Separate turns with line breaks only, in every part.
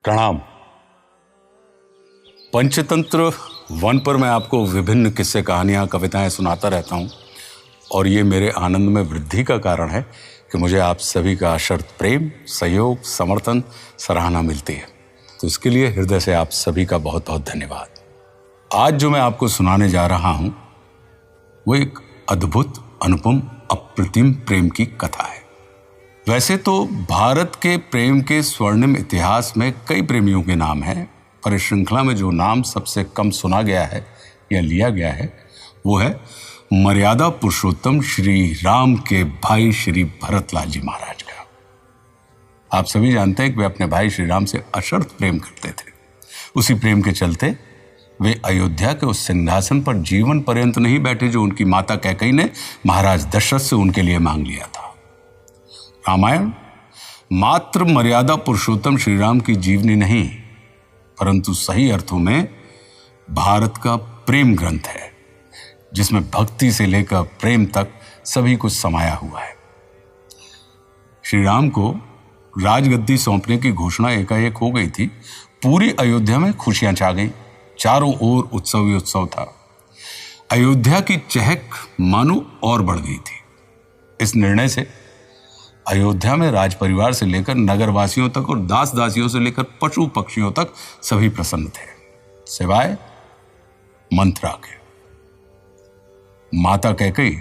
प्रणाम। पंचतंत्र वन पर मैं आपको विभिन्न किस्से, कहानियां, कविताएं सुनाता रहता हूं और ये मेरे आनंद में वृद्धि का कारण है कि मुझे आप सभी का अशर्त प्रेम, सहयोग, समर्थन, सराहना मिलती है। तो इसके लिए हृदय से आप सभी का बहुत बहुत धन्यवाद। आज जो मैं आपको सुनाने जा रहा हूं वो एक अद्भुत, अनुपम, अप्रतिम प्रेम की कथा है। वैसे तो भारत के प्रेम के स्वर्णिम इतिहास में कई प्रेमियों के नाम हैं, पर इस श्रृंखला में जो नाम सबसे कम सुना गया है या लिया गया है वो है मर्यादा पुरुषोत्तम श्री राम के भाई श्री भरतलाल जी महाराज का। आप सभी जानते हैं कि वे अपने भाई श्री राम से अशर्त प्रेम करते थे। उसी प्रेम के चलते वे अयोध्या के उस सिंहासन पर जीवन पर्यंत नहीं बैठे जो उनकी माता कैकेयी ने महाराज दशरथ से उनके लिए मांग लिया था। रामायण मात्र मर्यादा पुरुषोत्तम श्री राम की जीवनी नहीं, परंतु सही अर्थों में भारत का प्रेम ग्रंथ है, जिसमें भक्ति से लेकर प्रेम तक सभी कुछ समाया हुआ है। श्री राम को राजगद्दी सौंपने की घोषणा एकाएक हो गई थी। पूरी अयोध्या में खुशियां छा गई, चारों ओर उत्सव ही उत्सव था। अयोध्या की चहक मानो और बढ़ गई थी। इस निर्णय से अयोध्या में राज परिवार से लेकर नगरवासियों तक और दास दासियों से लेकर पशु पक्षियों तक सभी प्रसन्न थे, सिवाय मंथरा के। माता कैकेयी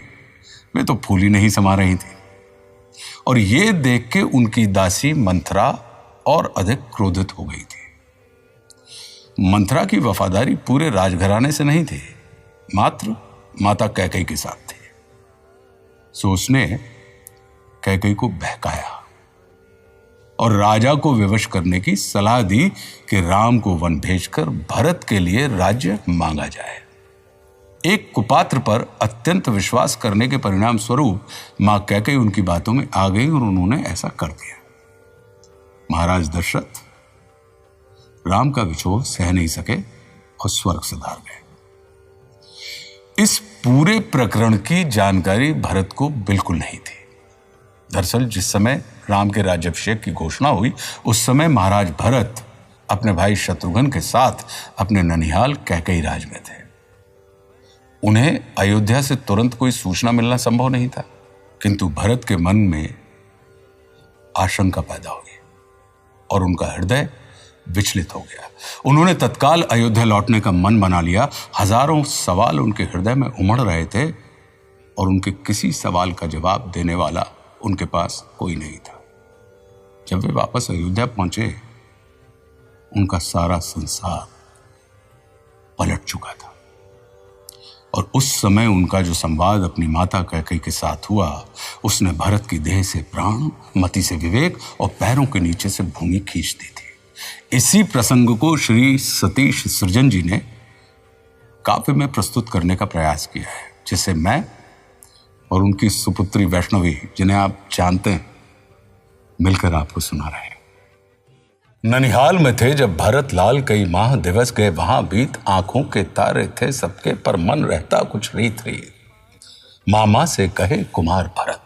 वे तो फूल ही नहीं समा रही थी और ये देख के उनकी दासी मंथरा और अधिक क्रोधित हो गई थी। मंथरा की वफादारी पूरे राजघराने से नहीं थी, मात्र माता कैकेयी के साथ थी। सो उसने कैकेयी को बहकाया और राजा को विवश करने की सलाह दी कि राम को वन भेजकर भरत के लिए राज्य मांगा जाए। एक कुपात्र पर अत्यंत विश्वास करने के परिणाम स्वरूप मां कैकेयी उनकी बातों में आ गई और उन्होंने ऐसा कर दिया। महाराज दशरथ राम का विछोह सह नहीं सके और स्वर्ग सिधार गए। इस पूरे प्रकरण की जानकारी भरत को बिल्कुल नहीं थी। दरअसल जिस समय राम के राज्याभिषेक की घोषणा हुई उस समय महाराज भरत अपने भाई शत्रुघ्न के साथ अपने ननिहाल कैकेयी राज में थे। उन्हें अयोध्या से तुरंत कोई सूचना मिलना संभव नहीं था, किंतु भरत के मन में आशंका पैदा हुई और उनका हृदय विचलित हो गया। उन्होंने तत्काल अयोध्या लौटने का मन बना लिया। हजारों सवाल उनके हृदय में उमड़ रहे थे और उनके किसी सवाल का जवाब देने वाला उनके पास कोई नहीं था। जब वे वापस अयोध्या पहुंचे, उनका सारा संसार पलट चुका था और उस समय उनका जो संवाद अपनी माता कैकेयी के साथ हुआ, उसने भरत की देह से प्राण, मति से विवेक और पैरों के नीचे से भूमि खींच दी थी। इसी प्रसंग को श्री सतीश सृजन जी ने काव्य में प्रस्तुत करने का प्रयास किया है, जिसे मैं और उनकी सुपुत्री वैष्णवी, जिन्हें आप जानते हैं, मिलकर आपको सुना रहे हैं। ननिहाल में थे जब भरत लाल, कई माह दिवस गए वहां बीत। आंखों के तारे थे सबके पर मन रहता कुछ रीत रीत। मामा से कहे कुमार भरत,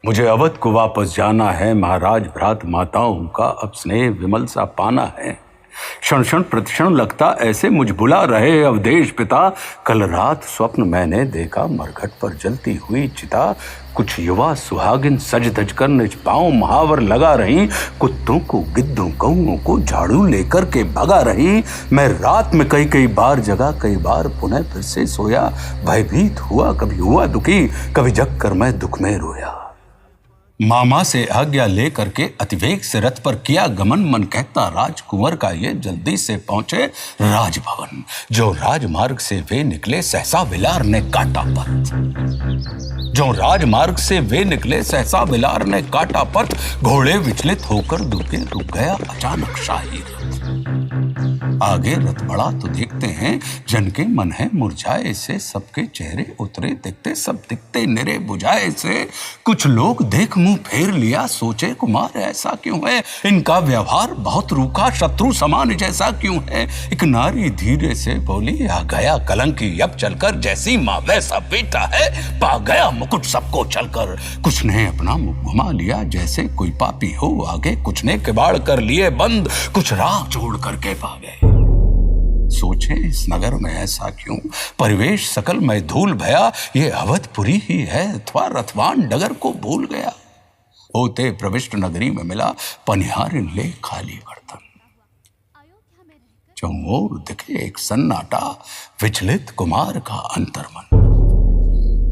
मुझे अवध को वापस जाना है। महाराज भ्रात माताओं का अब स्नेह विमल सा पाना है। क्षण क्षण प्रतिक्षण लगता ऐसे मुझ बुला रहे अवधेश पिता। कल रात स्वप्न मैंने देखा मरघट पर जलती हुई चिता। कुछ युवा सुहागिन सज धज कर निज पांव महावर लगा रही। कुत्तों को, गिद्धों, कौओं को झाड़ू लेकर के भगा रही। मैं रात में कई कई बार जगा, कई बार पुनः फिर से सोया। भयभीत हुआ, कभी हुआ दुखी, कभी जग कर मैं दुख में रोया। मामा से आज्ञा लेकर के अतिवेग से रथ पर किया गमन। मन कहता राजकुंवर का ये जल्दी से पहुंचे राजभवन। जो राजमार्ग से वे निकले सहसा विलार ने काटा पथ। जो राजमार्ग से वे निकले सहसा विलार ने काटा पथ। घोड़े विचलित होकर रुक गया अचानक शाही रथ। आगे रथ बढ़ा तो देख कहते हैं जन के मन है मुरझाए से, सबके चेहरे उतरे दिखते, सब दिखते निरे बुझाए से। कुछ लोग देख मुंह फेर लिया, सोचे कुमार ऐसा क्यों है, इनका व्यवहार बहुत रूखा, शत्रु समान जैसा क्यों है। एक नारी धीरे से बोली, आ गया कलंकी अब चलकर, जैसी माँ वैसा बेटा है, पा गया मुकुट सबको चलकर। कुछ ने अपना मुख घुमा लिया जैसे कोई पापी हो आगे, कुछ ने किवाड़ कर लिए बंद, कुछ राह छोड़ करके पा गए। सोचे इस नगर में ऐसा क्यों, परिवेश सकल में धूल भया, ये अवधपुरी ही है अथवा रथवान डगर को भूल गया। होते प्रविष्ट नगरी में मिला, पनिहारिन ले खाली बर्तन। चौमोर दिखे एक सन्नाटा, विचलित कुमार का अंतर्मन।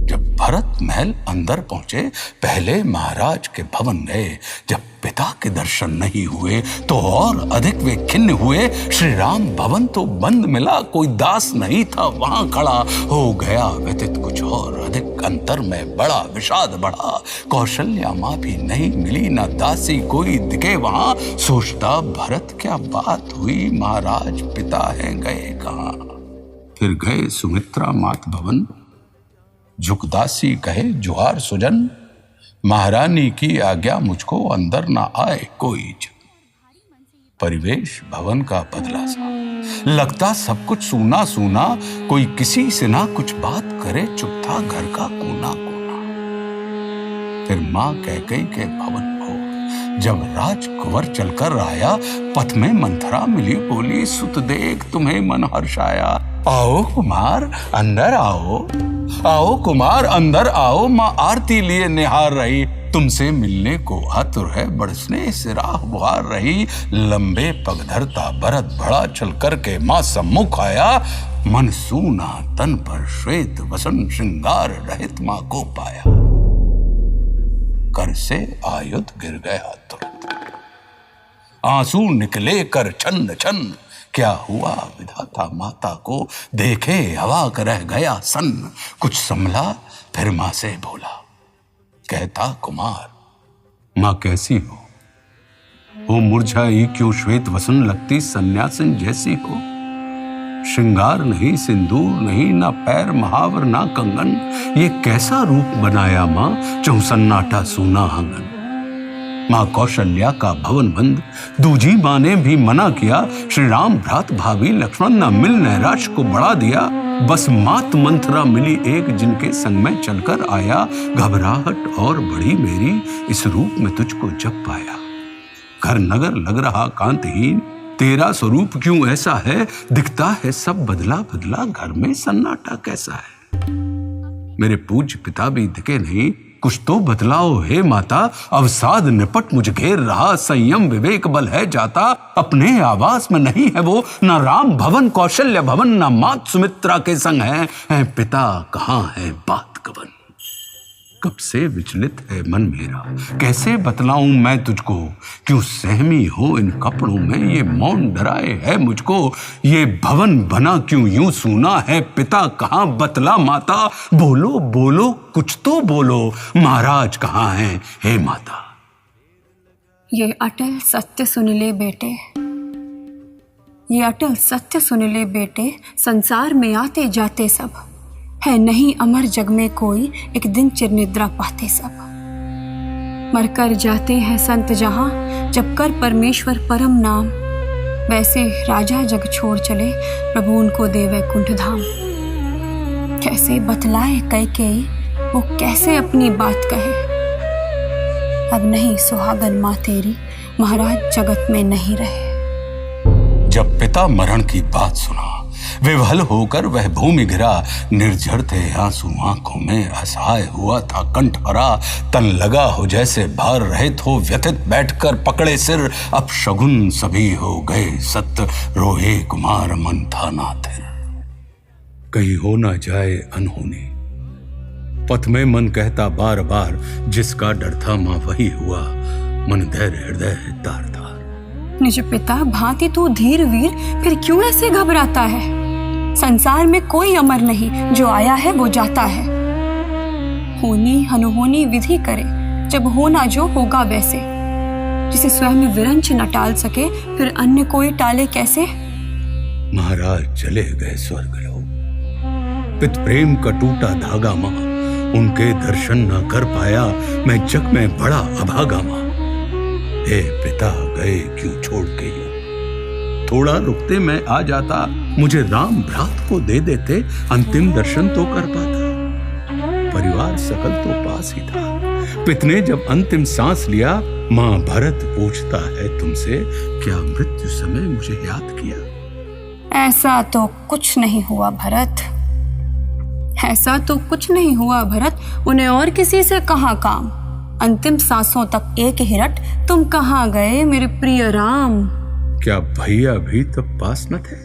जब भरत महल अंदर पहुंचे, पहले महाराज के भवन गए। जब पिता के दर्शन नहीं हुए तो और अधिक वे खिन्न हुए। श्री राम भवन तो बंद मिला, कोई दास नहीं था वहां खड़ा। हो गया व्यतीत कुछ और अधिक, अंतर में बड़ा विषाद बढ़ा। कौशल्या माँ भी नहीं मिली, न दासी कोई दिखे वहां। सोचता भरत क्या बात हुई, महाराज पिता है गए कहाँ। फिर गए सुमित्रा मात भवन, झुकदासी कहे जुहार सुजन, महारानी की आज्ञा मुझको अंदर ना आए कोई जन। परिवेश भवन का बदला सा, लगता सब कुछ सूना सूना, कोई किसी से ना कुछ बात करे, चुप था घर का कोना कोना। फिर मां कैकेयी के भवन भोर, जब राजकुंवर चलकर आया, पथ में मंथरा मिली, बोली सुत देख तुम्हें मन हर्षाया। आओ कुमार अंदर आओ, आओ कुमार अंदर आओ, माँ आरती लिए निहार रही। तुमसे मिलने को आतुर है, बरसने से राह बुहार रही। लंबे पग धरता भरत बड़ा चल करके माँ सम्मुख आया। मन सूना तन पर श्वेत वसन, श्रृंगार रहित माँ को पाया। कर से आयुध गिर गया तुरंत, आंसू निकले कर छन्न छन्न। क्या हुआ विधाता माता को, देखे अवाक रह गया सन्न। कुछ संभला फिर मां से बोला, कहता कुमार मां कैसी हो मुरझाई क्यों, श्वेत वसन लगती सन्यासिन जैसी हो। श्रृंगार नहीं सिंदूर नहीं, ना पैर महावर ना कंगन, ये कैसा रूप बनाया मां, चौसन्नाटा सूना आंगन। माँ कौशल्या का भवन बंद, दूजी माँ ने भी मना किया। श्री राम भ्रात भाभी लक्ष्मण न मिल नैराश को बढ़ा दिया। बस मात मंथरा मिली एक, जिनके संग में चलकर आया। घबराहट और बढ़ी मेरी, इस रूप में तुझको जब पाया। घर नगर लग रहा कांतहीन, तेरा स्वरूप क्यों ऐसा है, दिखता है सब बदला बदला, घर में सन्नाटा कैसा है। मेरे पूज्य पिता भी दिखे नहीं, कुछ तो बतलाओ हे माता। अवसाद निपट मुझ घेर रहा, संयम विवेक बल है जाता। अपने आवास में नहीं है वो, न राम भवन कौशल्य भवन, न मात सुमित्रा के संग है पिता कहाँ है बात कवन। कब से विचलित है मन मेरा, कैसे बतलाऊं मैं तुझको। क्यों सहमी हो इन कपड़ों में, ये मौन डराए है मुझको। ये भवन बना क्यों यूं सूना है, पिता कहाँ बतला माता। बोलो बोलो कुछ तो बोलो, महाराज कहाँ हैं हे माता।
ये अटल सत्य सुन ले बेटे, ये अटल सत्य सुन ले बेटे। संसार में आते जाते सब है नहीं, अमर जग में कोई एक दिन चिर निद्रा पाते सब। मरकर जाते हैं संत जहां, जब कर परमेश्वर परम नाम। वैसे राजा जग छोड़ चले, प्रभु उनको दे वैकुंठ धाम। कैसे बतलाए कैकेयी, वो कैसे अपनी बात कहे। अब नहीं सुहागन माँ तेरी, महाराज जगत में नहीं रहे।
जब पिता मरण की बात सुना, विह्वल होकर वह भूमि गिरा। निर्झर थे आंसू आंखों में, असहाय हुआ था कंठ भरा। तन लगा हो जैसे भार रहित हो, व्यथित बैठकर पकड़े सिर। अब शगुन सभी हो गए सत्य, रोहे कुमार मन था ना थिर। कहीं हो ना जाए अनहोनी, पथ में मन कहता बार बार। जिसका डर था मां वही हुआ, मन धैर्य हृदय तार तार।
निज पिता भांति तू धीर वीर, फिर क्यों ऐसे घबराता है। संसार में कोई अमर नहीं, जो आया है वो जाता है। होनी अनहोनी विधि करे, जब होना जो होगा वैसे। जिसे स्वयं विरंच न टाल सके, फिर अन्य कोई टाले कैसे।
महाराज चले गए स्वर्ग लोक। पित प्रेम का टूटा धागा मां, उनके दर्शन न कर पाया मैं जग में बड़ा अभागा मां। हे पिता गए क्यों छोड़ के यूं, थोड़ा रुकते मैं आ जाता, मुझे राम भ्रात को दे देते, अंतिम दर्शन तो कर पाता। परिवार सकल तो पास ही था, पिता ने जब अंतिम सांस लिया, मां भरत पूछता है तुमसे, क्या मृत्यु समय मुझे याद किया?
ऐसा तो कुछ नहीं हुआ भरत, ऐसा तो कुछ नहीं हुआ भरत। उन्हें और किसी से कहाँ काम, अंतिम सांसों तक एक ही रट, तुम कहाँ गए मेरे प्रिय राम?
क्या भैया भी तब पास न थे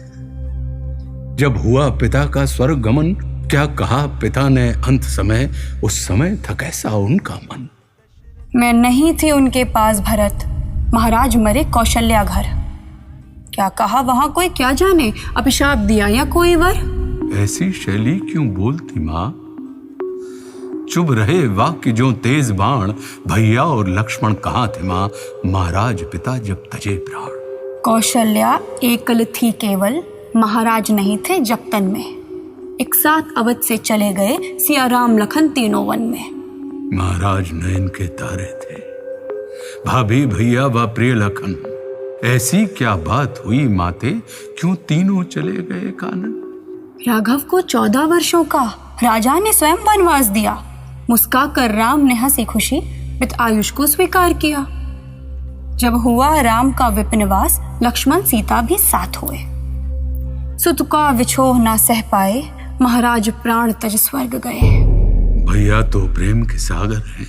जब हुआ पिता का स्वर्ग गमन? क्या कहा पिता ने अंत समय, उस समय था कैसा उनका मन?
मैं नहीं थी उनके पास भरत, महाराज मरे कौशल्या घर। क्या कहा वहां कोई क्या जाने, अभिशाप दिया या कोई वर?
ऐसी शैली क्यों बोलती माँ? चुभ रहे वाक्य जो तेज बाण, भैया और लक्ष्मण कहाँ थे माँ, महाराज पिता जब तजे प्राण?
कौशल्या एकल थी केवल, महाराज नहीं थे जगतन में। एक साथ अवध से चले गए सिया राम लखन तीनों वन में।
महाराज नयन के तारे थे, भाभी भैया व प्रिय लखन, ऐसी क्या बात हुई माते, क्यों तीनों चले गए कानन?
राघव को 14 वर्षों का राजा ने स्वयं वनवास दिया, मुस्का कर राम ने हंसी खुशी पित आयुष को स्वीकार किया। जब हुआ राम का विपिनवास, लक्ष्मण सीता भी साथ हुए। सुत का विछोह ना सह पाए, महाराज प्राण तज स्वर्ग गए।
भैया तो प्रेम के सागर हैं,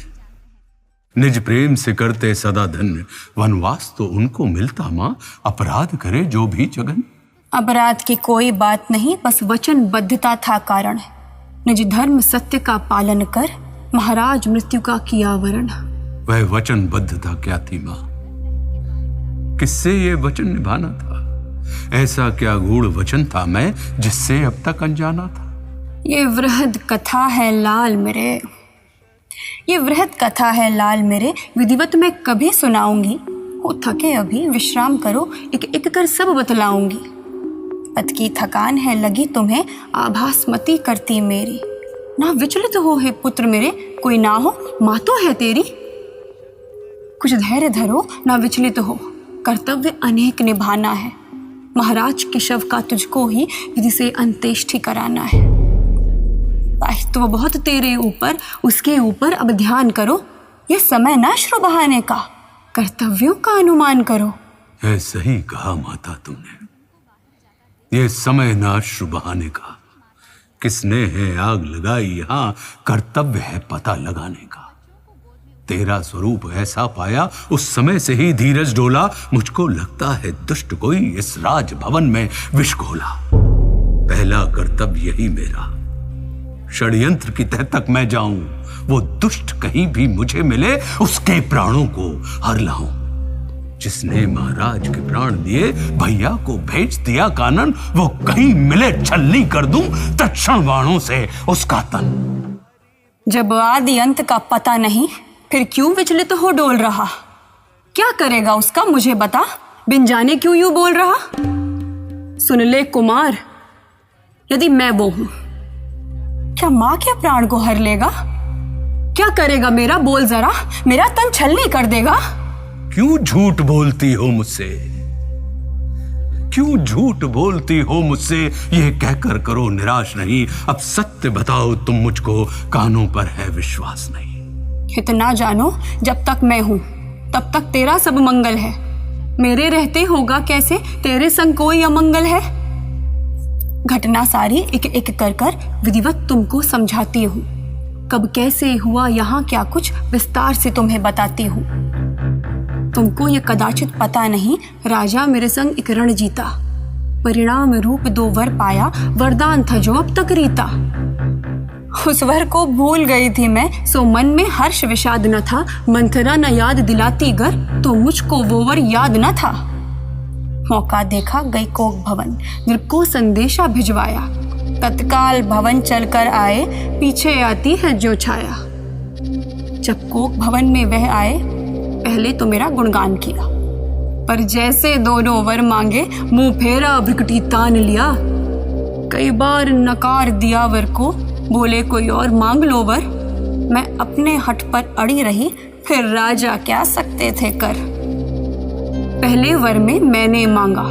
निज प्रेम से करते सदा धन्य, वनवास तो उनको मिलता माँ, अपराध करे जो भी जगन।
अपराध की कोई बात नहीं, बस वचनबद्धता था कारण। निज धर्म सत्य का पालन कर, महाराज मृत्यु का किया वरण।
वह वचनबद्धता क्या थी माँ? किससे ये वचन निभाना था? ऐसा क्या गूढ़ वचन था मैं, जिससे अब तक अनजाना था?
ये वृहद कथा है लाल मेरे, ये वृहद कथा है लाल मेरे, विधिवत मैं कभी सुनाऊंगी। हो थके अभी विश्राम करो, एक एक कर सब बतलाऊंगी। पद की थकान है लगी तुम्हें, आभासमती करती मेरी। ना विचलित हो हे पुत्र मेरे, कोई ना हो माँ तो है तेरी। कुछ धैर्य धरो, ना विचलित हो, कर्तव्य अनेक निभाना है। महाराज के शव का तुझको ही विधि से अंत्येष्टि कराना है। दायित्व तो बहुत तेरे ऊपर, उसके ऊपर अब ध्यान करो। ये समय ना अश्रु बहाने का, कर्तव्यों का अनुमान करो।
है सही कहा माता तुमने, ये समय ना अश्रु बहाने का। किसने है आग लगाई यहाँ, कर्तव्य है पता लगाने का। तेरा स्वरूप ऐसा पाया, उस समय से ही धीरज डोला। मुझको लगता है दुष्ट कोई इस राज भवन में विष घोला। पहला कर्तव्य यही मेरा, षड्यंत्र की तह तक मैं जाऊं, वो दुष्ट कहीं भी मुझे मिले, उसके प्राणों को हर लाऊं। जिसने महाराज के प्राण दिए, भैया को भेज दिया कानन, वो कहीं मिले छलनी कर दूं तत्क्षण बाणों से उसका तन।
जब आदि अंत का पता नहीं, फिर क्यों विचलित हो डोल रहा? क्या करेगा उसका मुझे बता, बिन जाने क्यों यूं बोल रहा? सुन ले कुमार, यदि मैं वो हूं, क्या मां के प्राण को हर लेगा? क्या करेगा मेरा, बोल जरा, मेरा तन छलनी कर देगा?
क्यों झूठ बोलती हो मुझसे, क्यों झूठ बोलती हो मुझसे, ये कहकर करो निराश नहीं। अब सत्य बताओ तुम मुझको, कानों पर है विश्वास नहीं।
इतना जानो, जब तक मैं हूं तब तक तेरा सब मंगल है। मेरे रहते होगा कैसे तेरे संग कोई अमंगल है? घटना सारी एक एक कर कर विधिवत तुमको समझाती हूँ। कब कैसे हुआ यहाँ क्या कुछ विस्तार से तुम्हें बताती हूँ। तुमको ये कदाचित पता नहीं, राजा मेरे संग एक रण जीता, परिणाम रूप 2 वर पाया, वरदान था जो अब तक रीता। उस वर को भूल गई थी मैं, सो मन में हर्ष विषाद न था। मंथरा न याद दिलाती गर, तो मुझको वो वर याद न था। मौका देखा गई कोक भवन, नृप को संदेशा भिजवाया। तत्काल भवन चलकर आए, पीछे आती है जो छाया। जब कोक भवन में वह आए, पहले तो मेरा गुणगान किया। पर जैसे दोनों वर मांगे मुंह फेरा भ्रिकुटी तान लिया। कई बार नकार दिया वर को, बोले कोई और मांग लो वर। मैं अपने हठ पर अड़ी रही, फिर राजा क्या सकते थे कर। पहले वर में मैंने मांगा,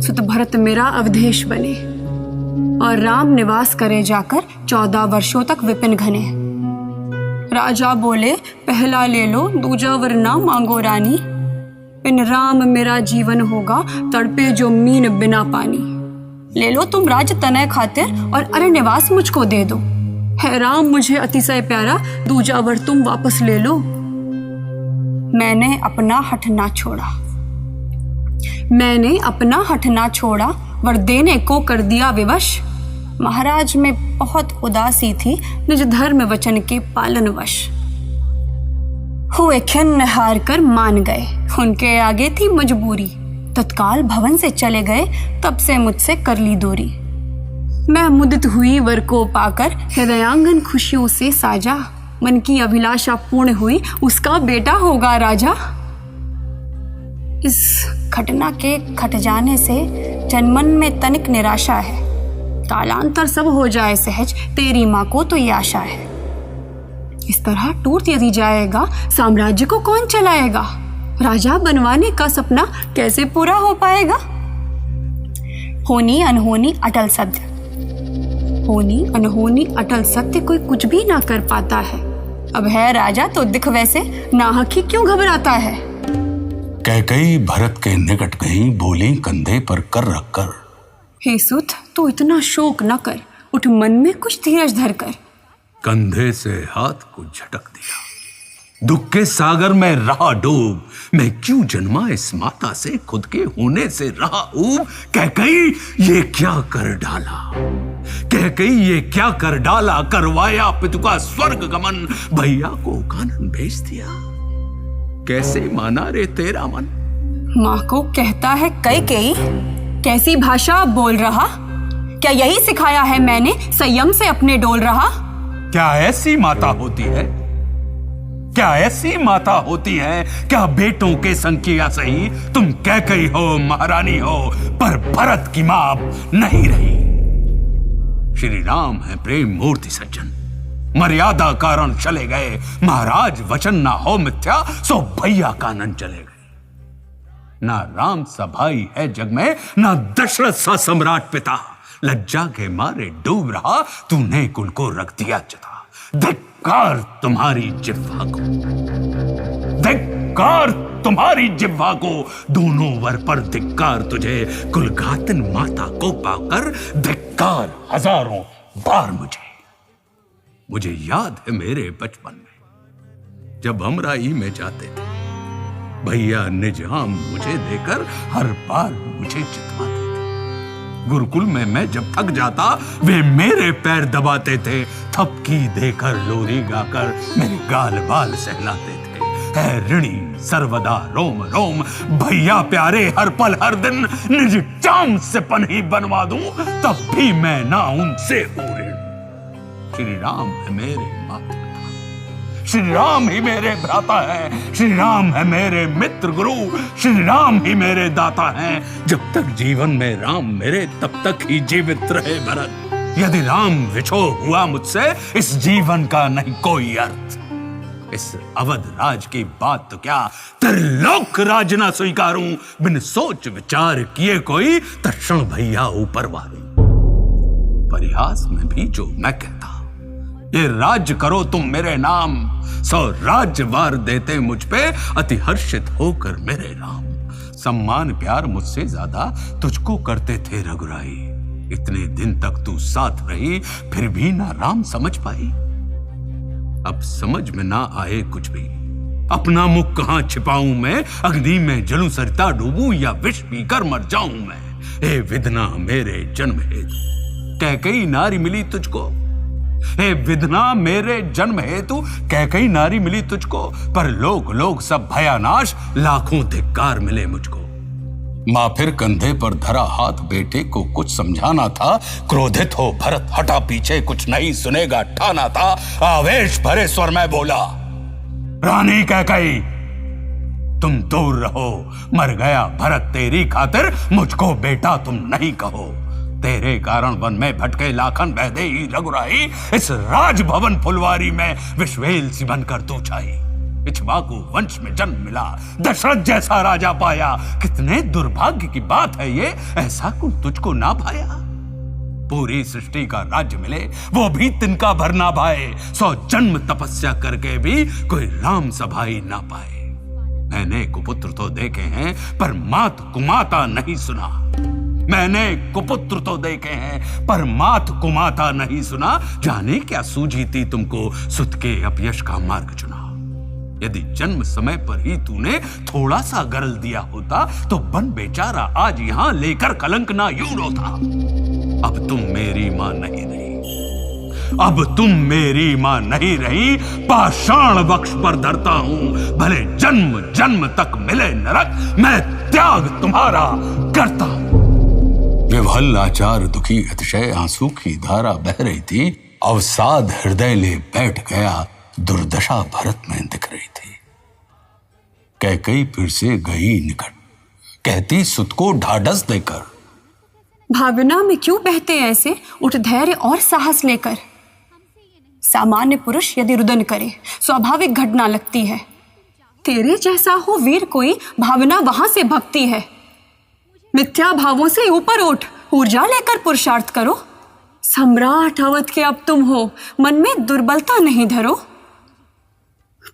सुत भरत मेरा अवधेश बने और राम निवास करे जाकर 14 वर्षों तक विपिन घने। राजा बोले पहला ले लो, दूजा वर ना मांगो रानी। बिन राम मेरा जीवन होगा, तड़पे जो मीन बिना पानी। ले लो तुम राज तनय खातिर और अरण्यवास मुझको दे दो। है राम मुझे अतिशय प्यारा, दूजा वर तुम वापस ले लो। मैंने अपना हठ ना छोड़ा, मैंने अपना हठ ना छोड़ा, वर देने को कर दिया विवश। महाराज में बहुत उदासी थी, निज धर्म वचन के पालन वश। हुए खिन्न हार कर मान गए, उनके आगे थी मजबूरी। तत्काल भवन से चले गए, तब से मुझसे कर ली दूरी। मैं मुदित हुई वर को पाकर, हृदयांगन खुशियों से साजा। मन की अभिलाषा पूर्ण हुई, उसका बेटा होगा राजा। इस घटना के घट जाने से जनमन में तनिक निराशा है। कालांतर सब हो जाए सहज, तेरी माँ को तो ये आशा है। इस तरह टूट यदि जाएगा, साम्राज्य को कौन चलाएगा। राजा बनवाने का सपना कैसे पूरा हो पाएगा। होनी अनहोनी अटल सत्य, होनी अनहोनी अटल सत्य कोई कुछ भी ना कर पाता है। अब है राजा तो दिख वैसे, नाहक ही क्यों घबराता है।
कैकेयी भरत के निकट गई, बोली कंधे पर कर रखकर,
हे सुत तू इतना शोक न कर, उठ मन में कुछ धीरज धर कर।
कंधे से हाथ को झटक दिया, दुख के सागर में रहा डूब। मैं क्यों जन्मा इस माता से, खुद के होने से रहा ऊब। कैकेयी ये क्या कर डाला, कैकेयी ये क्या कर डाला। करवाया पितु का स्वर्ग गमन, भैया को कानन भेज दिया। कैसे माना रे तेरा मन।
माँ को कहता है कैकेयी, कैसी भाषा बोल रहा। क्या यही सिखाया है मैंने, संयम से अपने डोल रहा।
क्या ऐसी माता होती है, क्या ऐसी माता होती है। क्या बेटों के संग किया सही, तुम कैकेयी हो महारानी हो, पर भरत की मां नहीं रही। श्री राम है प्रेम मूर्ति सज्जन, मर्यादा कारण चले गए। महाराज वचन ना हो मिथ्या, सो भैया कानन चले गए। ना राम सा भाई है जग में, ना दशरथ सा सम्राट पिता। लज्जा के मारे डूब रहा, तूने कुल को रख दिया जता। धिक्कार तुम्हारी जिह्वा को, धिक्कार तुम्हारी जिह्वा को। दोनों वर पर धिक्कार तुझे, कुलघातन माता को पाकर। धिक्कार हजारों बार मुझे याद है मेरे बचपन में, जब अमराई में जाते थे, भैया निजाम मुझे देकर हर बार मुझे जितवाते थे। गुरुकुल में मैं जब थक जाता, वे मेरे पैर दबाते थे। थपकी देकर लोरी गाकर मेरे गाल बाल सहलाते थे। है ऋणी सर्वदा रोम रोम, भैया प्यारे हर पल हर दिन। निज चाम से पनही बनवा दूं, तब भी मैं ना उनसे हूं ऋण। श्री राम है मेरे माता, श्री राम ही मेरे भ्राता है। श्री राम है मेरे मित्र गुरु, श्री राम ही मेरे दाता हैं। जब तक जीवन में राम मेरे, तब तक ही जीवित रहे भरत। यदि राम विछो हुआ मुझसे, इस जीवन का नहीं कोई अर्थ। इस अवध राज की बात तो क्या, त्रिलोक राज ना स्वीकारूं। बिन सोच विचार किए कोई, तत्क्षण भैया ऊपर वारूं। परिहास में भी जो मैं कहता, ये राज्य करो तुम मेरे नाम। 100 राज्य वार देते मुझ पे, अति हर्षित होकर मेरे राम। सम्मान प्यार मुझसे ज्यादा तुझको करते थे रघुराई। इतने दिन तक तू साथ रही, फिर भी ना राम समझ पाई। अब समझ में ना आए कुछ भी, अपना मुख कहां छिपाऊं मैं। अग्नि में जलूं सरिता डूबूं, या विष पीकर मर जाऊं मैं। हे विधना मेरे जन्म हेतु, कैकेयी नारी मिली तुझको। हे विधना मेरे जन्म हेतु, कैकेयी नारी मिली तुझको। पर लोग लोग सब भयानाश, लाखों धिक्कार मिले मुझको। मां फिर कंधे पर धरा हाथ, बेटे को कुछ समझाना था। क्रोधित हो भरत हटा पीछे, कुछ नहीं सुनेगा ठाना था। आवेश भरे स्वर में बोला, रानी कैकेयी, तुम दूर रहो, मर गया भरत तेरी खातिर, मुझको बेटा तुम नहीं कहो। तेरे कारण वन में भटके लाखन वैदेही रघुराई, इस राजभवन फुलवारी में विश्वेल सी बनकर तू छाई। इक्ष्वाकु वंश में जन्म मिला, दशरथ जैसा राजा पाया, कितने दुर्भाग्य की बात है ये, ऐसा कुल तुझको ना पाया। पूरी सृष्टि का राज्य मिले, वो भी तिनका भर ना भाए, 100 जन्म तपस्या करके भी कोई राम सभाई ना पाए। मैंने कुपुत्र तो देखे हैं, पर मात कुमाता नहीं सुना। मैंने कुपुत्र तो देखे हैं, पर मात कुमाता नहीं सुना। जाने क्या सूझी थी तुमको, सुत के अपयश का मार्ग चुना। यदि जन्म समय पर ही तूने थोड़ा सा गरल दिया होता, तो बन बेचारा आज यहां लेकर कलंक ना यूं रोता। अब तुम मेरी मां नहीं रही, अब तुम मेरी मां नहीं रही, पाषाण वक्ष पर धरता हूं, भले जन्म जन्म तक मिले नरक, मैं त्याग तुम्हारा करता हूं। विभल लाचार दुखी अतिशय आंसू की धारा बह रही थी, अवसाद हृदय ले बैठ गया, दुर्दशा भरत में दिख रही थी। कैकेयी फिर से गई निकट, कहती सुत को ढाढ़स देकर,
भावना में क्यों बहते ऐसे, उठ धैर्य और साहस लेकर। सामान्य पुरुष यदि रुदन करे, स्वाभाविक घटना लगती है। तेरे जैसा हो वीर कोई, भावना वहां से भक्ति है। मिथ्या भावों से ऊपर उठ, ऊर्जा लेकर पुरुषार्थ करो। सम्राट अवध के अब तुम हो, मन में दुर्बलता नहीं धरो।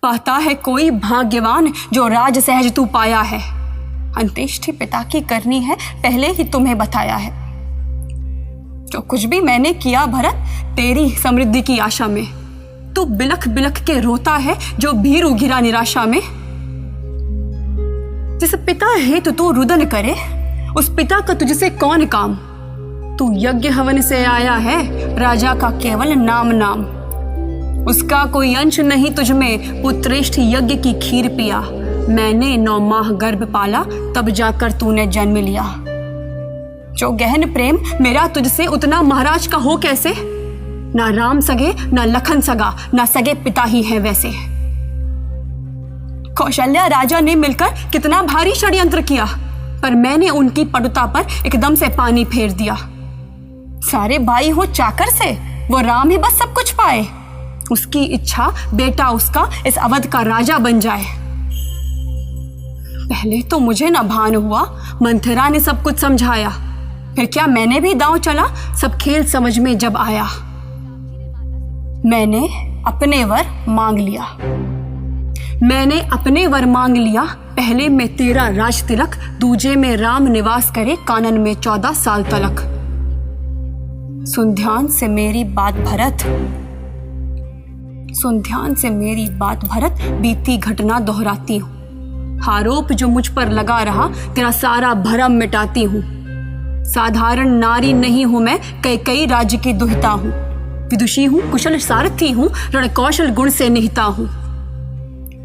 पाता है कोई भाग्यवान, जो राज सहज तू पाया है। अंत्येष्टि पिता की करनी है, पहले ही तुम्हें बताया है। जो कुछ भी मैंने किया भरत, तेरी समृद्धि की आशा में। तू बिलख बिलख के रोता है, जो भीरू गिरा निराशा में। जिस पिता है तो तू रुदन करे, उस पिता का तुझसे कौन काम। तू यज्ञ हवन से आया है, राजा का केवल नाम नाम। उसका कोई अंश नहीं तुझ में, पुत्रेष्ठ यज्ञ की खीर पिया। मैंने 9 माह गर्भ पाला, तब जाकर तूने जन्म लिया। जो गहन प्रेम मेरा तुझसे, उतना महाराज का हो कैसे। ना राम सगे, ना लखन सगा, ना सगे पिता ही है वैसे। कौशल्या राजा ने मिलकर कितना भारी षड्यंत्र किया, पर मैंने उनकी पटुता पर एकदम से पानी फेर दिया। सारे भाई हो चाकर से, वो राम ही बस सब कुछ पाए। उसकी इच्छा बेटा उसका इस अवध का राजा बन जाए। पहले तो मुझे न भान हुआ, मंथरा ने सब कुछ समझाया। फिर क्या मैंने भी दांव चला, सब खेल समझ में जब आया। मैंने अपने वर मांग लिया, मैंने अपने वर मांग लिया। पहले में तेरा राज तिलक, दूजे में राम निवास करे कानन में 14 साल तलक। सुन ध्यान से मेरी बात भरत, सुन ध्यान से मेरी बात भरत, बीती घटना दोहराती हूँ। आरोप जो मुझ पर लगा रहा, तेरा सारा भरम मिटाती हूँ। साधारण नारी नहीं हूं मैं, कई राज्य की दुहिता हूँ। विदुषी हूँ, कुशल सारथी हूँ, रण कौशल गुण से निहिता हूँ।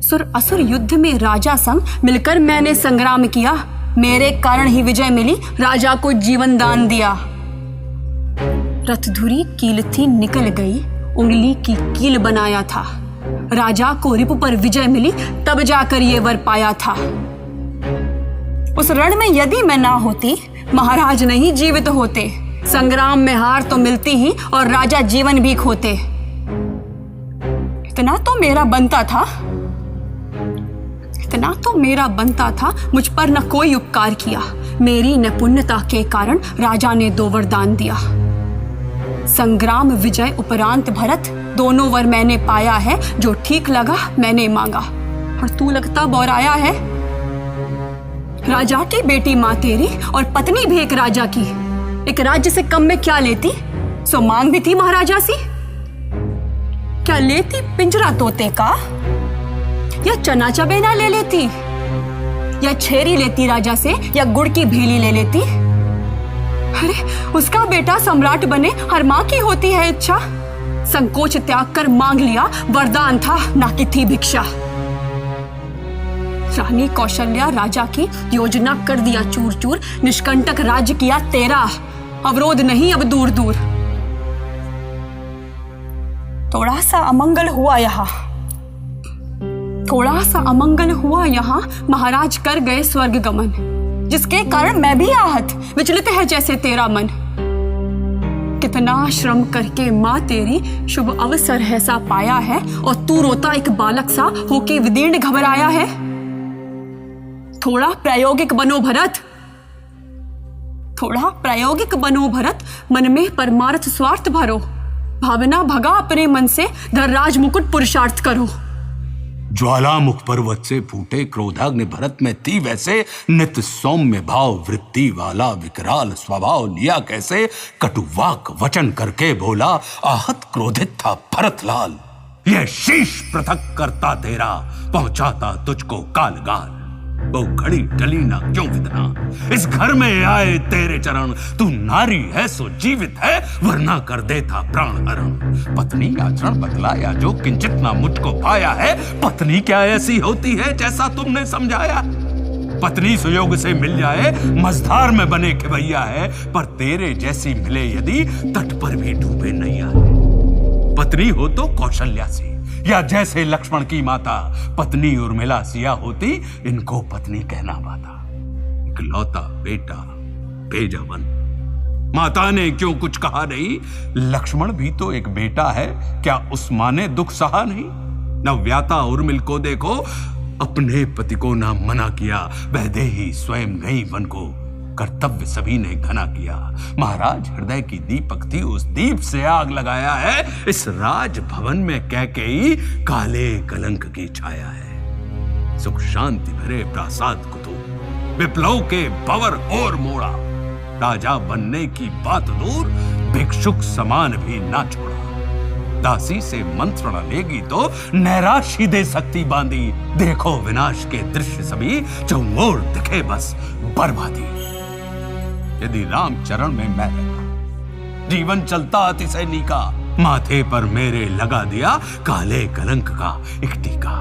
सुर असुर युद्ध में राजा संग मिलकर मैंने संग्राम किया। मेरे कारण ही विजय मिली, राजा को जीवन दान दिया। रथधुरी कील थी निकल गई, उंगली की कील बनाया था। राजा को रिपु पर विजय मिली, तब जाकर ये वर पाया था। उस रण में यदि मैं ना होती, महाराज नहीं जीवित होते। संग्राम में हार तो मिलती ही, और राजा जीवन भी खोते। इतना तो मेरा बनता था, इतना तो मेरा बनता था। मुझ पर न कोई उपकार किया, मेरी नपुण्यता के कारण राजा ने 2 वरदान दिया। संग्राम विजय उपरांत भरत, दोनों वर मैंने पाया है। जो ठीक लगा मैंने मांगा, और तू लगता बौराया है। राजा की बेटी माँ तेरी, और पत्नी भी एक राजा की। एक राज्य से कम में क्या लेती, सो मांग भी थी महाराजा सी। क्या लेती पिंजरा तोते का, या चना चबेना ले लेती, या छेरी लेती राजा से, या गुड़ की भेली ले लेती। अरे उसका बेटा सम्राट बने, हर माँ की होती है इच्छा। संकोच त्याग कर मांग लिया, वरदान था ना कि थी भिक्षा। रानी कौशल्या राजा की योजना कर दिया चूर चूर। निष्कंटक राज्य किया तेरा, अवरोध नहीं अब दूर दूर। थोड़ा सा अमंगल हुआ यहाँ, थोड़ा सा अमंगल हुआ यहाँ, महाराज कर गए स्वर्ग गमन, जिसके कारण मैं भी आहत विचलित है जैसे तेरा मन। कितना श्रम करके माँ तेरी शुभ अवसर है सा पाया है, और तू रोता एक बालक सा होके विदीर्ण घबराया है। थोड़ा प्रायोगिक बनो भरत, थोड़ा प्रायोगिक बनो भरत, मन में परमार्थ स्वार्थ भरो, भावना भगा अपने मन से, धर्राज मुकुट पुरुषार्थ करो।
ज्वालामुख पर्वत से फूटे क्रोधाग्नि भरत में थी वैसे, नित सौम्य भाव वृत्ति वाला विकराल स्वभाव लिया कैसे, कटुवाक वचन करके बोला आहत क्रोधित था भरतलाल। यह शीश पृथक करता तेरा, पहुंचाता तुझको कालगाल। वो घड़ी टली ना क्यों विधना, इस घर में आए तेरे चरण, तू नारी है सो जीवित है, वरना कर देता प्राण हरण। पत्नी आचरण बदलाया जो किंचित ना मुझको पाया है, पत्नी क्या ऐसी होती है जैसा तुमने समझाया। पत्नी सुयोग से मिल जाए मझधार में बने खिवैया है, पर तेरे जैसी मिले यदि तट पर भी डूबे नैया है। पत्नी हो तो कौशल्या सी, या जैसे लक्ष्मण की माता, पत्नी उर्मिला सिया होती, इनको पत्नी कहना पाता। इकलौता बेटा भेजा वन, माता ने क्यों कुछ कहा नहीं, लक्ष्मण भी तो एक बेटा है, क्या उस मां ने दुख सहा नहीं। नव्याता उर्मिल को देखो, अपने पति को ना मना किया, वैदेही स्वयं गई वन को, कर्तव्य सभी ने घना किया। महाराज हृदय की दीपक थी, उस दीप से आग लगाया है, इस राज भवन में कैकेयी काले कलंक की छाया है। सुख शांति भरे प्रासाद कुतुब, विप्लव के भंवर और मोड़ा, राजा बनने की बात दूर, भिक्षुक समान भी ना छोड़ा। दासी से मंत्रणा लेगी तो नैराश्य दे सकती बांधी, देखो विनाश के दृश्य सभी, चौओर दिखे बस बर्बादी। यदि राम चरण में मैं रहता, जीवन चलता अतिशय नीका, माथे पर मेरे लगा दिया काले कलंक का एक टीका।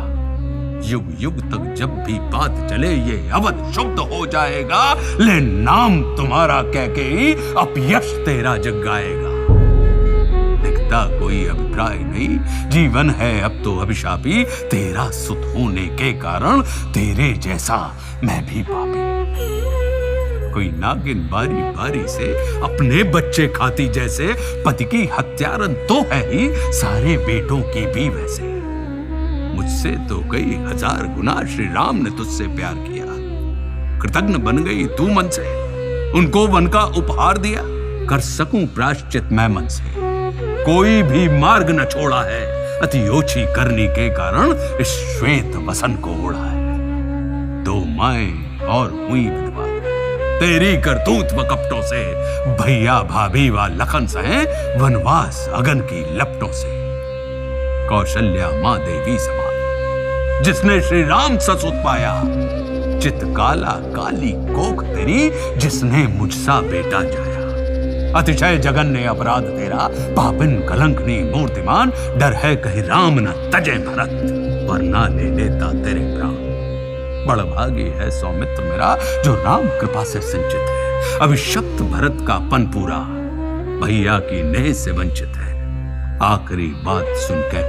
युग युग तक जब भी बात चले ये अवध शुद्ध हो जाएगा, ले नाम तुम्हारा कह के ही अपयश तेरा जग गाएगा। दिखता कोई अभिप्राय नहीं, जीवन है अब तो अभिशापी, तेरा सुत होने के कारण तेरे जैसा मैं भी पापी। कोई नागिन बारी बारी से अपने बच्चे खाती जैसे, पति की हत्यारन तो है ही, सारे बेटों की भी वैसे। मुझसे तो कई हजार गुना श्री राम ने तुझसे प्यार किया, कृतज्ञ बन गई तू मन से, उनको वन का उपहार दिया, कर सकूं प्रायश्चित मैं मन से। कोई भी मार्ग न छोड़ा है, अति ओछी करनी के कारण इस श्वेत वसन को ओढ़ा है। दो माएं और हुई विधवा, तेरी करतूत व कपटों से, भैया भाभी व लखन सहे वनवास अगन की लपटों से। कौशल्या मां देवी समान, जिसने श्री राम ससुत पाया, चित काला काली कोख तेरी, जिसने मुझसा बेटा जाया। अतिशय जघन्य अपराध तेरा, पापिन कलंकनी मूर्तिमान, डर है कहीं राम न तजे भरत, वरना ले लेता तेरे प्राण। बड़भागी है सौमित्र मेरा, जो राम कृपा से सिंचित है, अभिशप्त भरत का पन पूरा, भैया की नेह से वंचित है। आखिरी बात सुन के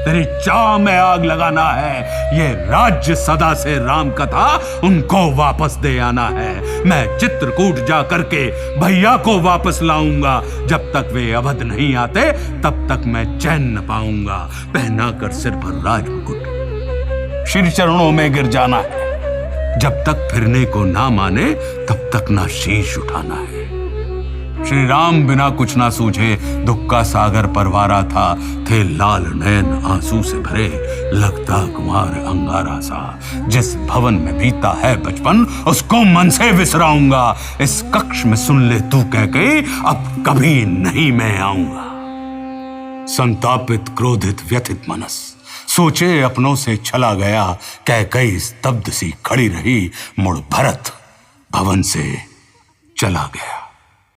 तेरी चाह में आग लगाना है, ये राज्य सदा से राम का था, उनको वापस दे आना है। मैं चित्रकूट जा करके भैया को वापस लाऊंगा, जब तक वे अवध नहीं आते तब तक मैं चैन न पाऊंगा। पहना कर सिर पर राजमुकुट श्री चरणों में गिर जाना है, जब तक फिरने को ना माने तब तक ना शीश उठाना है। श्री राम बिना कुछ ना सूझे, दुख का सागर परवारा था, थे लाल नयन आंसू से भरे, लगता कुमार अंगारा सा। जिस भवन में बीता है बचपन, उसको मन से विसराऊंगा, इस कक्ष में सुन ले तू कह के, अब कभी नहीं मैं आऊंगा। संतापित क्रोधित व्यथित मनस, सोचे अपनों से चला गया, कह कई स्तब्ध सी खड़ी रही, मुड़ भरत भवन से चला गया।